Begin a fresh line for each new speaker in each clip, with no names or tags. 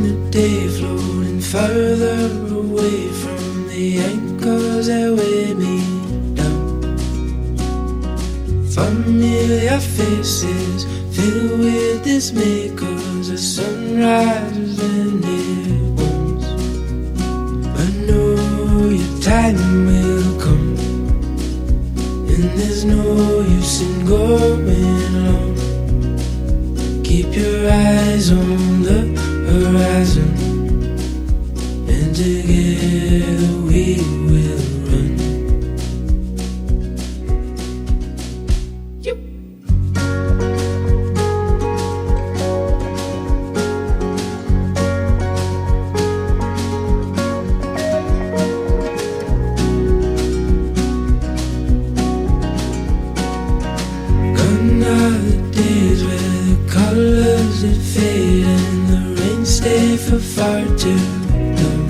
the day, floating further away from the anchors that weigh me down. Familiar faces filled with dismay, 'cause the sun rises when it wants. But know your time will come, and there's no use in going alone. Keep your eyes on the horizon, and together we will run. Gone are the days where the colors that fade and the rain stay for far too long.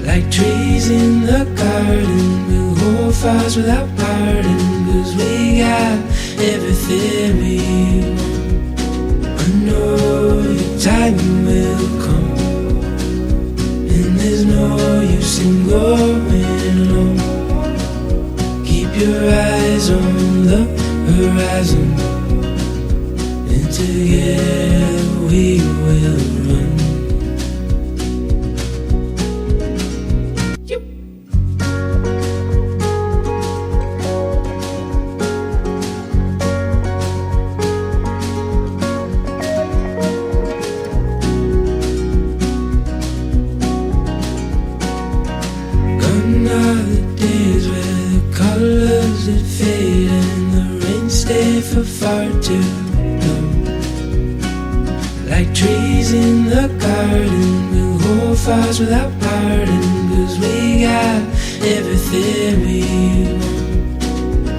Like trees in the garden, we'll hold fast without parting, 'cause we got everything we want. I know your time will come, and there's no use in going alone. Keep your eyes on the horizon, and together we will run. Gone are the days where the colors that fade and the rain stay for far too long. Like trees in the garden, we'll hold fast without parting, 'cause we got everything we want.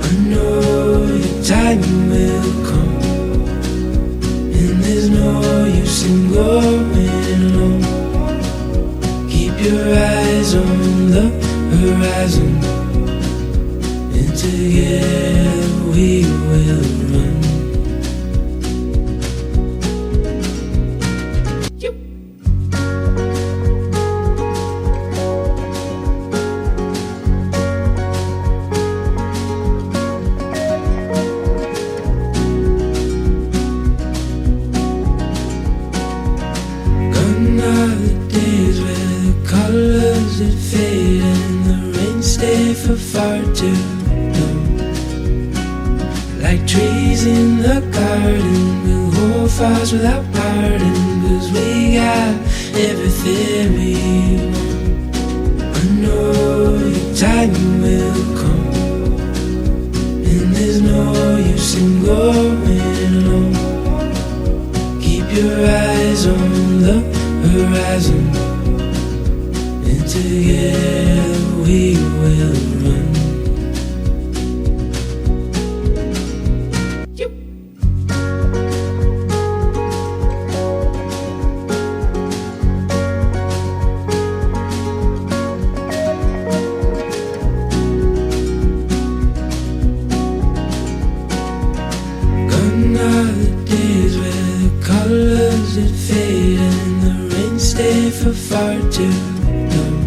I know your time will come, and there's no use in going alone. Keep your eyes on the horizon, and together we will run. Gone are the days where the colors that fade and the rain stay for far too long. Like trees in the garden, we'll hold fast without parting, 'cause we got everything we want. I know your time will come, and there's no use in going alone. Keep your eyes on the horizon, and together we will run. Gone are the days where the colors that fade and the rain stay for far too long.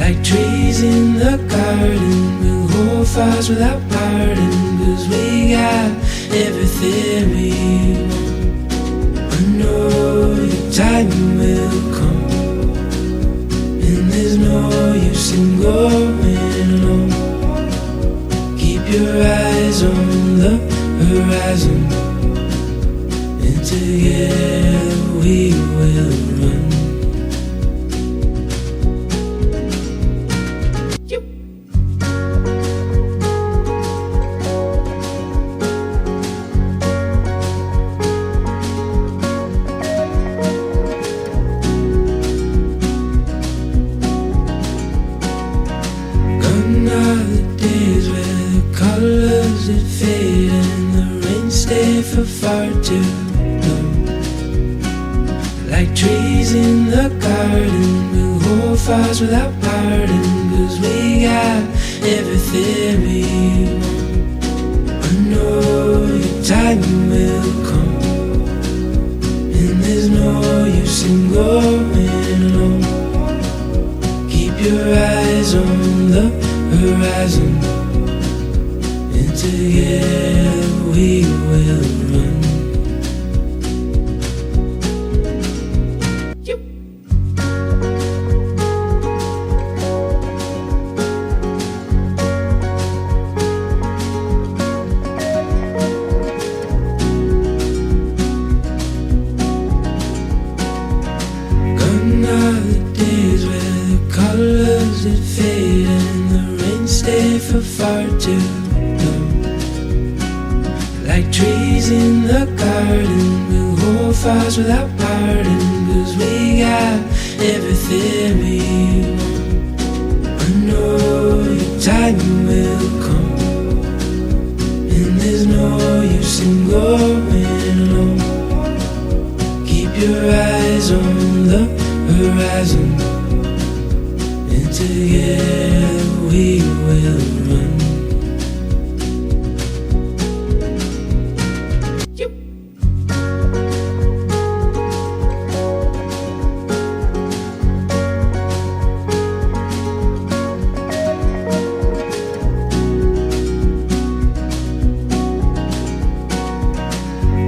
Like trees in the garden, we'll hold fast without parting, 'cause we got everything we want. I know your time will come, and there's no use in going alone. Keep your eyes on the horizon, and together we will run. Gone are the days where the colors that fade and the rain stay for far too long. Like trees in the garden, we'll hold fast without parting, 'cause we got everything we want. I know your time will come, and there's sing going low. Keep your eyes on the horizon, and together we will run. For far too long. Like trees in the garden, we'll hold fires without parting, 'cause we got everything we want. I know your time will come, and there's no use in going low. Keep your eyes on the horizon, and together we will run.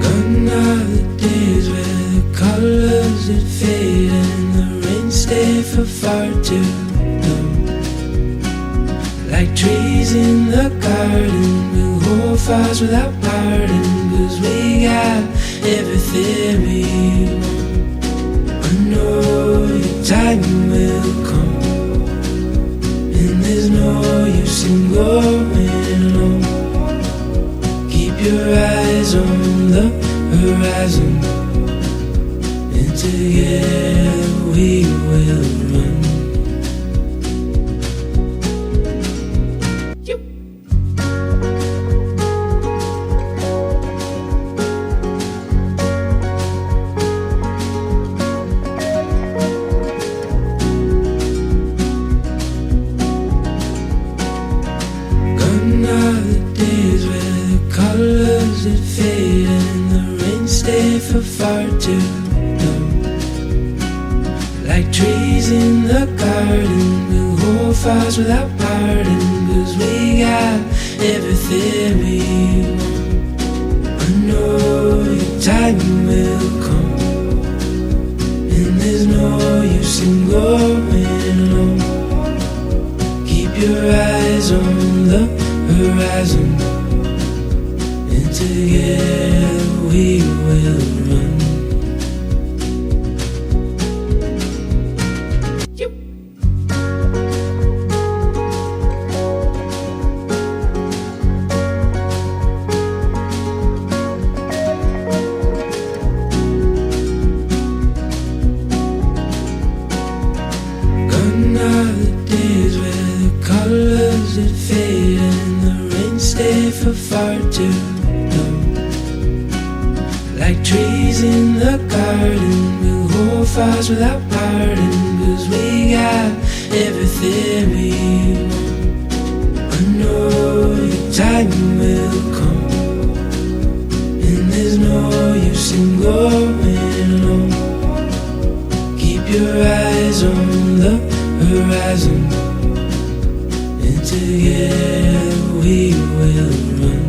Gone are the days where the colors that fade and the rain stay for far too long. Like trees in the garden, we'll hold fires without parting, 'cause we got everything we want. I know your time will come, and there's no use in going low. Keep your eyes on the horizon, and together we will run. For far too long. Like trees in the garden, we'll hold fires without parting, 'cause we got everything we want. I know your time will come, and there's no use in going low. Keep your eyes on the horizon, and together we will run. Gone are the days where the colors that fade and the rain stay for far too long. Like trees in the garden, we'll hold fires without parting, 'cause we got everything we want. I know your time will come, and there's no use in going low. Keep your eyes on the horizon, and together we will run.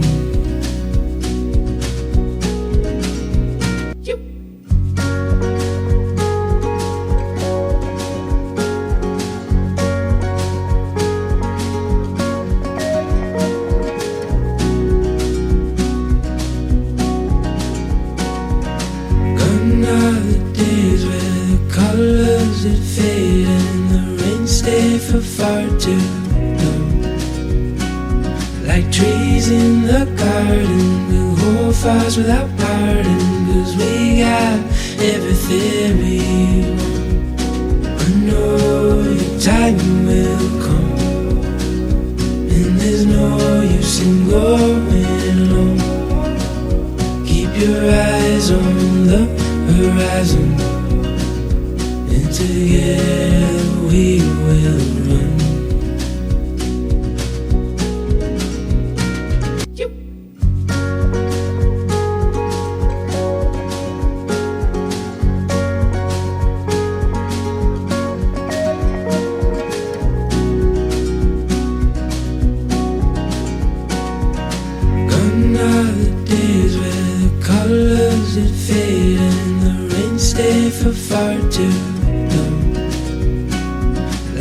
For far too long. Like trees in the garden, we'll hold fires without parting, 'cause we got everything we want. I know your time will come, and there's no use in going low. Keep your eyes on the horizon, and together we will run. and the rain stay for far too long.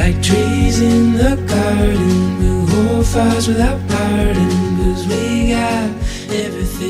Like trees in the garden, we'll hold fires without pardon, 'cause we got everything